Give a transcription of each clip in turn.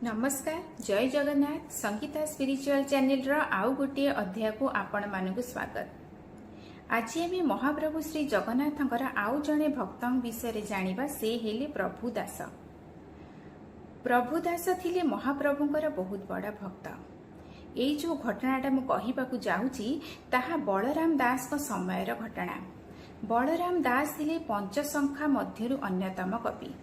नमस्कार, जय Jagannath. Sangeeta spiritual channel आउ गोटे अध्याय को आपण मानक स्वागत। आज आम महाप्रभु श्री जगन्नाथंकर आउ जड़े भक्त विषय जानिबा। से हेले प्रभु दास। प्रभु दास थिले महाप्रभुंकर बहुत बड़ा भक्त। ये जो घटनाटा मु कहिबाकु जाउची ताहा बलराम दास को समयर घटना। बलराम दास थिले पंचसंख्या मध्यरु अन्यतम कवि।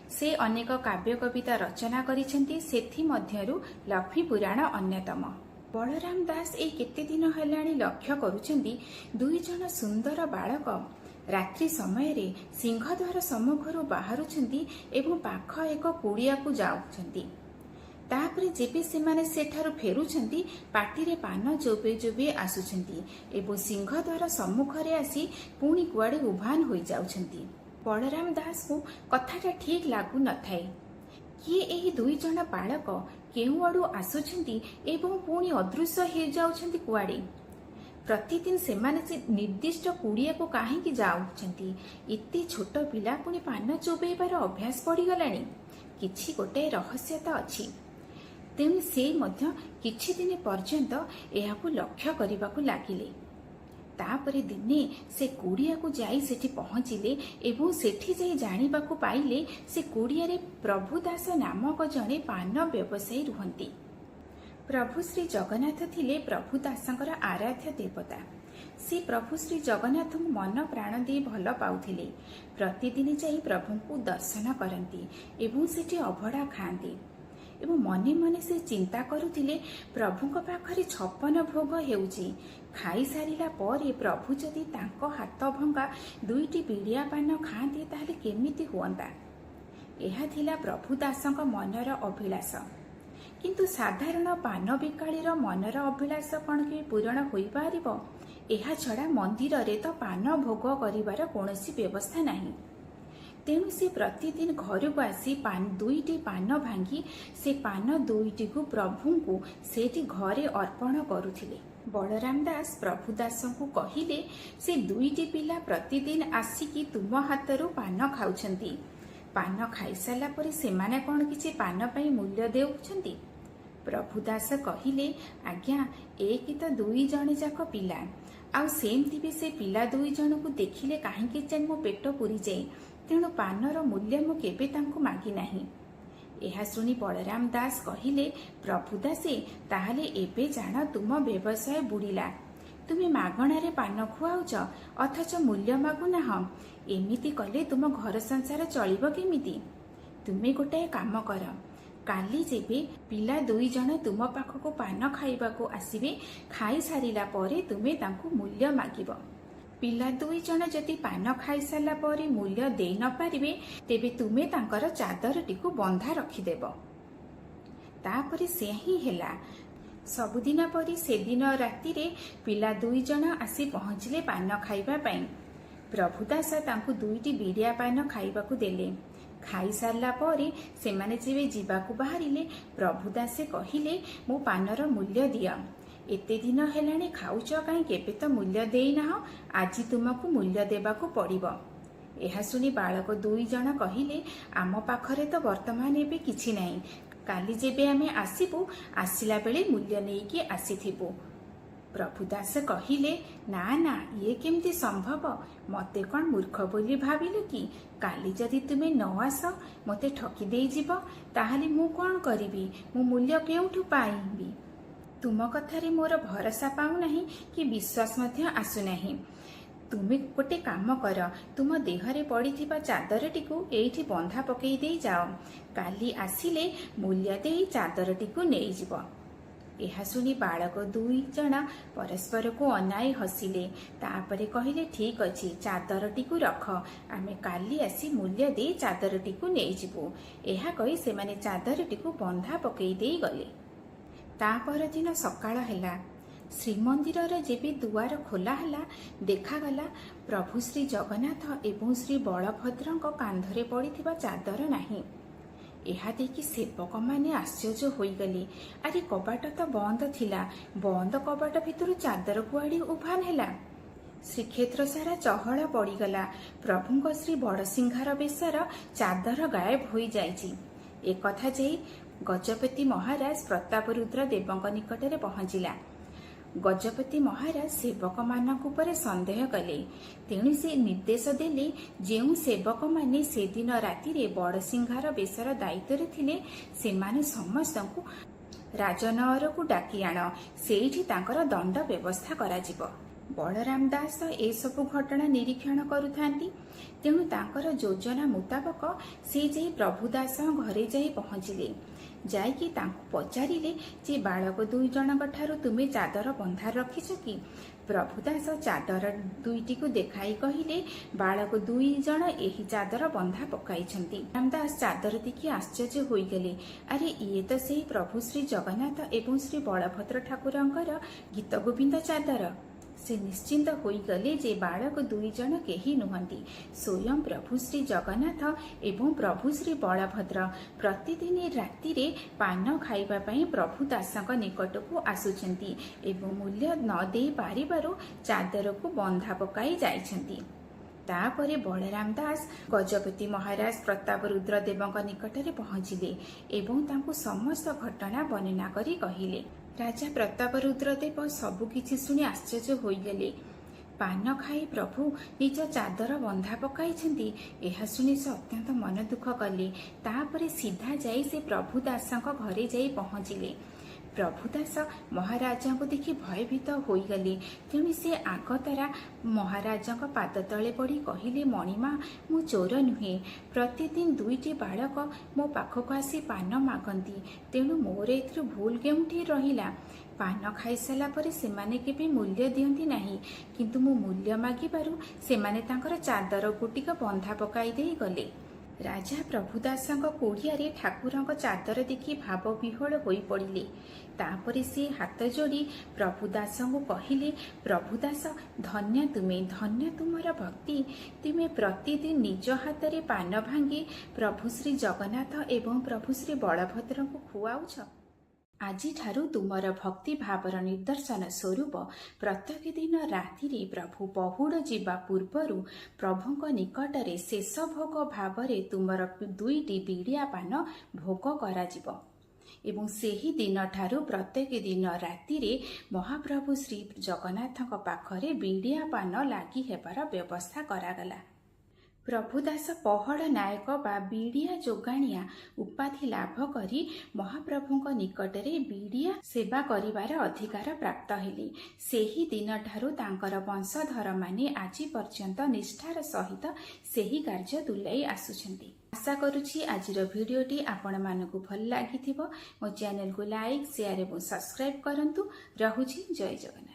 से अनेक काव्य कविता रचना करिसेंती, सेथि मध्यरु लक्ष्मी पुराण अन्यतम। बलराम दास ए केते दिन हेलाणी लक्ष्य करुचंती दुई जन सुंदर बालक रात्रि समय रे सिंहद्वार सम्मुखरु बाहरुचंती एवं पाख एक कुड़िया को जाउचंती। तापरे जेबे सेमाने सेठारु फेरुचंती पाटिरे पान जोबे जोबे आसुचंती एवं सिंहद्वार सम्मुखरे आसी पुणी कुआडे उभान होई जाउचंती। बलराम दास को कथाटा ठीक लागू न थाए। किए एही दुई जन बालक केउ आडू आसुछंती एवं पुणी अदृश्य हो जाउछंती कुआडे। प्रतिदिन सेमाने से निर्दिष्ट कुड़िया को काहेकि जाउछंती। इत्ते छोट पिला पुणी पान चोबेबार अभ्यास पड़ी गलानी। किछि गोटे रहस्यता अछि। तेणु से मध्य किछि दिन पर्यंत एहाकु लक्ष्य करिबाकु लागिले। तापरे दिने से कुड़िया को जाई सेठी पहुंचिले एवं सेठी जाई जानिबाकु पाइले से कुड़िया रे प्रभुदास नामक जड़े पान व्यवसायी रुहंती। प्रभु श्री जगन्नाथ थिले प्रभुदासंकर आराध्य देवता। से प्रभु श्री जगन्नाथ मन प्राण दे भल पाउथिले। प्रतिदिन जाई प्रभु को दर्शन करती एवं सेठी अभड़ा खाती एवं मने मने से चिंता करुथिले प्रभुक पाखरे 56 भोग हेउची। खाई सारिला परे प्रभु जदि तांको हाथ भंगा दुईटी बिड़िया पान खाते ताहले केमिति हुअंता। एहा थिला प्रभुदासंक मनर अभिलाष। किंतु साधारण पान बिकाळीर मनर अभिलाष कण के पूरण होई पारिबो? एहा छडा मंदिर रे तो पान भोग करिवार कोनोसी व्यवस्था नाही। तेणु से प्रतिदिन घर को आसी दुईटी पान भांगी से पान दुईटी को प्रभु को सेठी घरे अर्पण करुथिले। बलराम दास प्रभुदास को कहिले से दुईटी पिला प्रतिदिन आसिकी तुम हाथरू पान खाउछंती। पान खाई साला परे सेमाने कोन किछि पान पई मूल्य देउछंती? प्रभुदास कहिले आज्ञा एक तो दुई जण जाक पिला आउ सेमती भी से पिला दुई जण को देखिले काहेकि जे मो पेट पुरी जाए। तेणु पानर मूल्य मु केबे तांको मागी नाही। एहा सुनी बलराम दास कहिले प्रभुदासे ताहले एबे जान तुम व्यवसाय बुड़ीला। तुमे मागणारे पान खुआउच अथच मूल्य मागुनाह। एमिति कले तुम घर संसार चलिब केमिति? तुमे गोटाए काम कर, काली जेबे पिला दुई जण तुम पाखको पान खाइबाको आसीबे, खाई सारिला परे तुमे तांको मूल्य मागिब। पिला दुई जण जदि पान खाई सारा परे मूल्य दे न पारिबे तेबे तुमे तांकर चादरटीकु बंधा रखिदेब। तापरे से ही हेला। सबुदिन परी से दिन राति रे पिला दुई जण आसी पहुंचले पान खाइबा पई। प्रभुदास तांकु दुईटी बिड़िया पान खाइबाकु देले। खाई सारला परे सेमाने जेबे जीवाकु बाहरिले प्रभुदासे कहिले मो पानर मूल्य दिया। एते दिन हेलाणी खाउच काई केबे तो मूल्य देइनाह। आज तुमको मूल्य देबाकु पड़िबो। एहा सुनी बालक दुई जण कहिले आम पाखरे तो वर्तमान एबे किछि नाही। काली जेबे आमे आसीबु आसिला बेले मूल्य नेइकी आसीथिबु। प्रभुदास कहिले ना ना ये केमती संभव? मते कौन मूर्ख बोली भाविलु कि? काली जदि तुमे न आस मते ठकी देई जिवो ताहाले मु कोन करिबी? मु मूल्य केउठु पाइबी? तुम कथारे मोर भरोसा पाऊ नहीं कि विश्वास मध्य आसु नहीं। तुमे गोटे काम कर, तुम देहरे पड़िथिबा चादरटीकु एइठी बंधा पकई देई जाओ। काली आसिले मूल्य देई चादरटीकु नेई जिवो। एहा सुनी बालक दुई जण परस्पर को अनाई हसिले। तापरे कहिले ठीक अछि, चादरटीकु रख, आमे काली आसी मूल्य देई चादरटीकु नेई जिवो। एहा कहि सेमाने चादरटीकु बंधा पकई देई गले। तापर दिन सकाळ हेला। श्रीमंदिर जेबे दुआर खोला हला देखागला प्रभु श्री जगन्नाथ एवं श्री बलभद्रंक कांधरे पड़िथिबा चादर नाही। एहा देखि सेवक माने आश्चर्य होईगले। अरे कबाट तो बंद थिला, बंद कबाट भितर चादर कुआड़ी उभान हेला। श्रीक्षेत्र सारा चहल पड़ीगला। प्रभुଙ୍କ श्री बड़सिंहार बेशर चादर गायब हो जाइछि। एक कथा जे ଗଜପତି ମହାରାଜ ପ୍ରତାପରୁଦ୍ର ଦେବଙ୍କ ନିକଟରେ ପହଞ୍ଚିଲା। ଗଜପତି ମହାରାଜ ସେବକମାନଙ୍କ ଉପରେ ସନ୍ଦେହ କଲେ। ତେଣୁ ସେ ନିର୍ଦ୍ଦେଶ ଦେଲେ, ଯେଉଁ ସେବକମାନେ ସେଦିନ ରାତିରେ ବଡ଼ସିଂହାର ବେଶର ଦାୟିତ୍ୱରେ ଥିଲେ ସେମାନେ ସମସ୍ତଙ୍କୁ ରାଜନଅରକୁ ଡାକି ଆଣ, ସେଇଠି ତାଙ୍କର ଦଣ୍ଡ ବ୍ୟବସ୍ଥା କରାଯିବ। ବଳରାମ ଦାସ ଏସବୁ ଘଟଣା ନିରୀକ୍ଷଣ କରୁଥାନ୍ତି। ତେଣୁ ତାଙ୍କର ଯୋଜନା ମୁତାବକ ସେ ଯାଇ ପ୍ରଭୁ ଦାସଙ୍କ ଘରେ ଯାଇ ପହଞ୍ଚିଲେ। ଯାଇକି ତାଙ୍କୁ ପଚାରିଲେ ଯେ ବାଳକ 2 ଜଣଙ୍କ ଠାରୁ ତୁମେ ଚାଦର ବନ୍ଧା ରଖିଛ କି? ପ୍ରଭୁ ଦାସ ଚାଦର 2ଟିକୁ ଦେଖାଇ କହିଲେ, ବାଳକ 2 ଜଣ ଏହି ଚାଦର ବନ୍ଧା ପକାଇଛନ୍ତି। ରାମ ଦାସ ଚାଦର ଦେଖି ଆଶ୍ଚର୍ଯ୍ୟ ହୋଇଗଲେ। ଆରେ ଇଏ ତ ସେହି ପ୍ରଭୁ ଶ୍ରୀ ଜଗନ୍ନାଥ ଏବଂ ଶ୍ରୀ ବଳଭଦ୍ର ଠାକୁରଙ୍କର ଗୀତ ଗୋବିନ୍ଦ ଚାଦର। ସେ ନିଶ୍ଚିନ୍ତ ହୋଇଗଲେ ଯେ ବାଳକ 2 ଜଣ କେହି ନୁହନ୍ତି, ସ୍ୱୟଂ ପ୍ରଭୁ ଶ୍ରୀ ଜଗନ୍ନାଥ ଏବଂ ପ୍ରଭୁ ଶ୍ରୀ ବଳଭଦ୍ର ପ୍ରତିଦିନ ରାତିରେ ପାନ ଖାଇବା ପାଇଁ ପ୍ରଭୁ ଦାସଙ୍କ ନିକଟକୁ ଆସୁଛନ୍ତି ଏବଂ ମୂଲ୍ୟ ନ ଦେଇ ପାରିବାରୁ ଚାଦରକୁ ବନ୍ଧା ପକାଇ ଯାଇଛନ୍ତି। ତାପରେ ବଳରାମ ଦାସ ଗଜପତି ମହାରାଜ ପ୍ରତାପରୁଦ୍ର ଦେବଙ୍କ ନିକଟରେ ପହଞ୍ଚିଲେ ଏବଂ ତାଙ୍କୁ ସମସ୍ତ ଘଟଣା ବର୍ଣ୍ଣନା କରି କହିଲେ। ରାଜା ପ୍ରତାପରୁଦ୍ର ଦେବ ସବୁକିଛି ଶୁଣି ଆଶ୍ଚର୍ଯ୍ୟ ହୋଇଗଲେ। ପାନ ଖାଇ ପ୍ରଭୁ ନିଜ ଚାଦର ବନ୍ଧା ପକାଇଛନ୍ତି, ଏହା ଶୁଣି ସେ ଅତ୍ୟନ୍ତ ମନ ଦୁଃଖ କଲେ। ତାପରେ ସିଧା ଯାଇ ସେ ପ୍ରଭୁ ଦାସଙ୍କ ଘରେ ଯାଇ ପହଞ୍ଚିଲେ। ପ୍ରଭୁ ଦାସ ମହାରାଜାଙ୍କୁ ଦେଖି ଭୟଭୀତ ହୋଇଗଲେ। ତେଣୁ ସେ ଆଗତରା ମହାରାଜାଙ୍କ ପାଦ ତଳେ ପଡ଼ି କହିଲେ, ମଣିମା, ମୁଁ ଚୋର ନୁହେଁ। ପ୍ରତିଦିନ 2ଟି ବାଳକ ମୋ ପାଖକୁ ଆସି ପାନ ମାଗନ୍ତି, ତେଣୁ ମୋର ଏଥିରୁ ଭୁଲ କେଉଁଠି ରହିଲା? ପାନ ଖାଇସାରିଲା ପରେ ସେମାନେ କେବେ ମୂଲ୍ୟ ଦିଅନ୍ତି ନାହିଁ, କିନ୍ତୁ ମୁଁ ମୂଲ୍ୟ ମାଗିବାରୁ ସେମାନେ ତାଙ୍କର ଚାଦର ଗୋଟିକ ବନ୍ଧା ପକାଇ ଦେଇ ଗଲେ। ରାଜା ପ୍ରଭୁ ଦାସଙ୍କ କୋଡ଼ିଆରେ ଠାକୁରଙ୍କ ଚାଦର ଦେଖି ଭାବ ବିହ୍ୱଳ ହୋଇପଡ଼ିଲେ। ତାପରେ ସେ ହାତ ଯୋଡ଼ି ପ୍ରଭୁ ଦାସଙ୍କୁ କହିଲେ, ପ୍ରଭୁ ଦାସ, ଧନ୍ୟ ତୁମେ, ଧନ୍ୟ ତୁମର ଭକ୍ତି। ତୁମେ ପ୍ରତିଦିନ ନିଜ ହାତରେ ପାନ ଭାଙ୍ଗି ପ୍ରଭୁ ଶ୍ରୀ ଜଗନ୍ନାଥ ଏବଂ ପ୍ରଭୁ ଶ୍ରୀ ବଳଭଦ୍ରଙ୍କୁ ଖୁଆଉଛ। ଆଜିଠାରୁ ତୁମର ଭକ୍ତି ଭାବର ନିଦର୍ଶନ ସ୍ୱରୂପ ପ୍ରତ୍ୟେକ ଦିନ ରାତିରେ ପ୍ରଭୁ ପହୁଡ଼ ଯିବା ପୂର୍ବରୁ ପ୍ରଭୁଙ୍କ ନିକଟରେ ଶେଷ ଭୋଗ ଭାବରେ ତୁମର 2ଟି ବିଡ଼ିଆ ପାନ ଭୋଗ କରାଯିବ ଏବଂ ସେହି ଦିନଠାରୁ ପ୍ରତ୍ୟେକ ଦିନ ରାତିରେ ମହାପ୍ରଭୁ ଶ୍ରୀ ଜଗନ୍ନାଥଙ୍କ ପାଖରେ ବିଡ଼ିଆ ପାନ ଲାଗି ହେବାର ବ୍ୟବସ୍ଥା କରାଗଲା। ପ୍ରଭୁ ଦାସ ପହଡ଼ ନାୟକ ବା ବିଡ଼ିଆ ଯୋଗାଣିଆ ଉପାଧି ଲାଭ କରି ମହାପ୍ରଭୁଙ୍କ ନିକଟରେ ବିଡ଼ିଆ ସେବା କରିବାର ଅଧିକାର ପ୍ରାପ୍ତ ହେଲେ। ସେହି ଦିନଠାରୁ ତାଙ୍କର ବଂଶଧରମାନେ ଆଜି ପର୍ଯ୍ୟନ୍ତ ନିଷ୍ଠାର ସହିତ ସେହି କାର୍ଯ୍ୟ ତୁଲାଇ ଆସୁଛନ୍ତି। ଆଶା କରୁଛି ଆଜିର ଭିଡ଼ିଓଟି ଆପଣମାନଙ୍କୁ ଭଲ ଲାଗିଥିବ। ମୋ ଚ୍ୟାନେଲକୁ ଲାଇକ୍, ସେୟାର ଏବଂ ସବସ୍କ୍ରାଇବ୍ କରନ୍ତୁ। ରହୁଛି। ଜୟ ଜଗନ୍ନାଥ।